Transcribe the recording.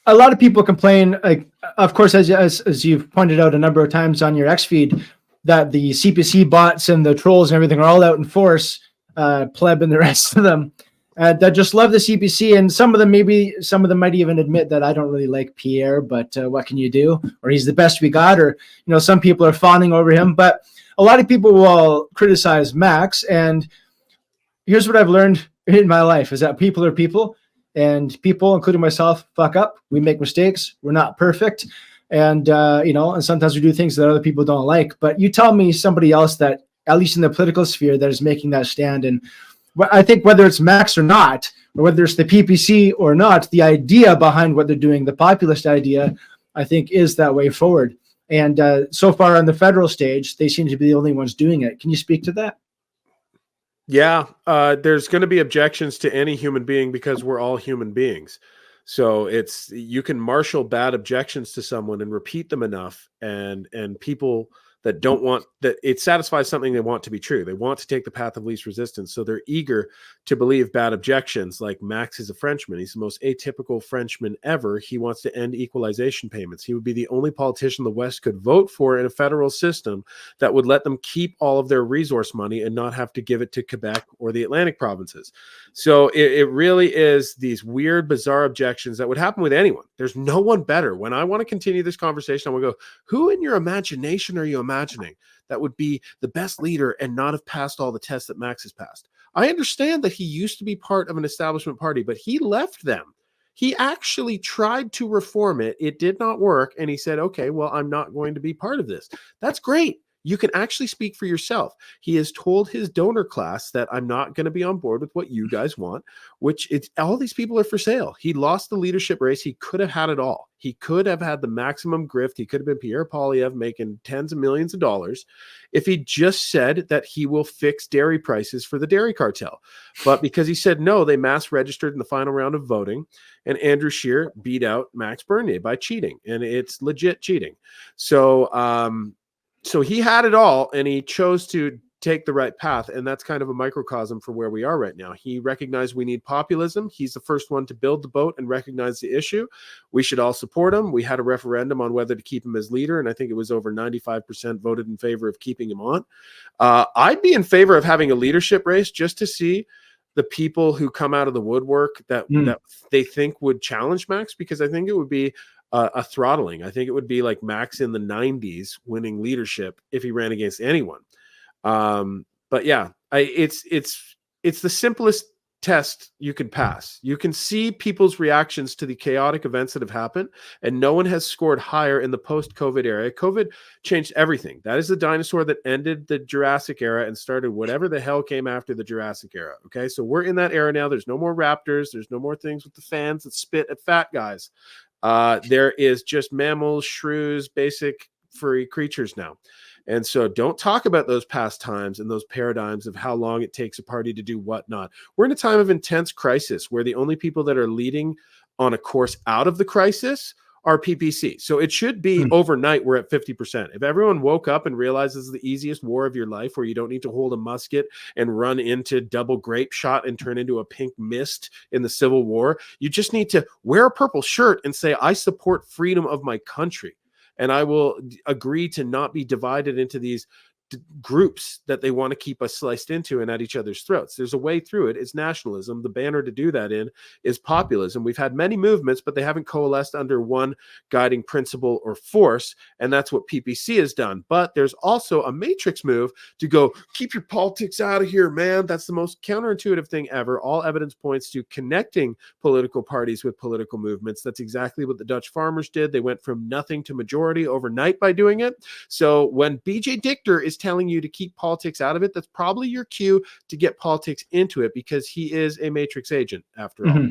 a lot of people complain, like, of course, as you've pointed out a number of times on your X feed, that the CPC bots and the trolls and everything are all out in force, pleb and the rest of them, that just love the CPC. And some of them might even admit that I don't really like Pierre, but what can you do? Or he's the best we got, or, some people are fawning over him. But a lot of people will criticize Max. And here's what I've learned in my life is that people are people. And people, including myself, fuck up. We make mistakes. We're not perfect. And, and sometimes we do things that other people don't like. But you tell me somebody else that, at least in the political sphere, that is making that stand. And I think whether it's Max or not, or whether it's the PPC or not, the idea behind what they're doing, the populist idea, I think is that way forward. And so far on the federal stage, they seem to be the only ones doing it. Can you speak to that? Yeah, there's going to be objections to any human being because we're all human beings. So you can marshal bad objections to someone and repeat them enough, and people that don't want that, it satisfies something they want to be true. They want to take the path of least resistance. So they're eager to believe bad objections. Like Max is a Frenchman. He's the most atypical Frenchman ever. He wants to end equalization payments. He would be the only politician the West could vote for in a federal system that would let them keep all of their resource money and not have to give it to Quebec or the Atlantic provinces. So it really is these weird, bizarre objections that would happen with anyone. There's no one better. When I want to continue this conversation, I want to go, who in your imagination are you imagining that would be the best leader and not have passed all the tests that Max has passed? I understand that he used to be part of an establishment party, but he left them. He actually tried to reform it. It did not work. And he said, okay, well, I'm not going to be part of this. That's great. You can actually speak for yourself. He has told his donor class that I'm not going to be on board with what you guys want, which it's all these people are for sale. He lost the leadership race. He could have had it all. He could have had the maximum grift. He could have been Pierre Poilievre making tens of millions of dollars if he just said that he will fix dairy prices for the dairy cartel. But because he said no, they mass registered in the final round of voting, and Andrew Scheer beat out Max Bernier by cheating, and it's legit cheating. So he had it all, and he chose to take the right path, and that's kind of a microcosm for where we are right now. He recognized we need populism. He's the first one to build the boat and recognize the issue. We should all support him. We had a referendum on whether to keep him as leader, and I think it was over 95% voted in favor of keeping him on. I'd be in favor of having a leadership race just to see the people who come out of the woodwork that they think would challenge Max, because I think it would be a throttling. I think it would be like Max in the 90s winning leadership if he ran against anyone. But yeah, it's the simplest test you can pass. You can see people's reactions to the chaotic events that have happened, and no one has scored higher in the post-COVID era. COVID changed everything. That is the dinosaur that ended the Jurassic era and started whatever the hell came after the Jurassic era. Okay, so we're in that era now. There's no more raptors. There's no more things with the fans that spit at fat guys. There is just mammals, shrews, basic furry creatures now. And so don't talk about those past times and those paradigms of how long it takes a party to do whatnot. We're in a time of intense crisis where the only people that are leading on a course out of the crisis are PPC. So it should be overnight we're at 50%. If everyone woke up and realizes the easiest war of your life, where you don't need to hold a musket and run into double grape shot and turn into a pink mist in the Civil War, you just need to wear a purple shirt and say, I support freedom of my country. And I will agree to not be divided into these groups that they want to keep us sliced into and at each other's throats. There's a way through it. It's nationalism. The banner to do that in is populism. We've had many movements, but they haven't coalesced under one guiding principle or force. And that's what PPC has done. But there's also a matrix move to go, keep your politics out of here, man. That's the most counterintuitive thing ever. All evidence points to connecting political parties with political movements. That's exactly what the Dutch farmers did. They went from nothing to majority overnight by doing it. So when BJ Dichter is telling you to keep politics out of it, that's probably your cue to get politics into it, because he is a matrix agent after all.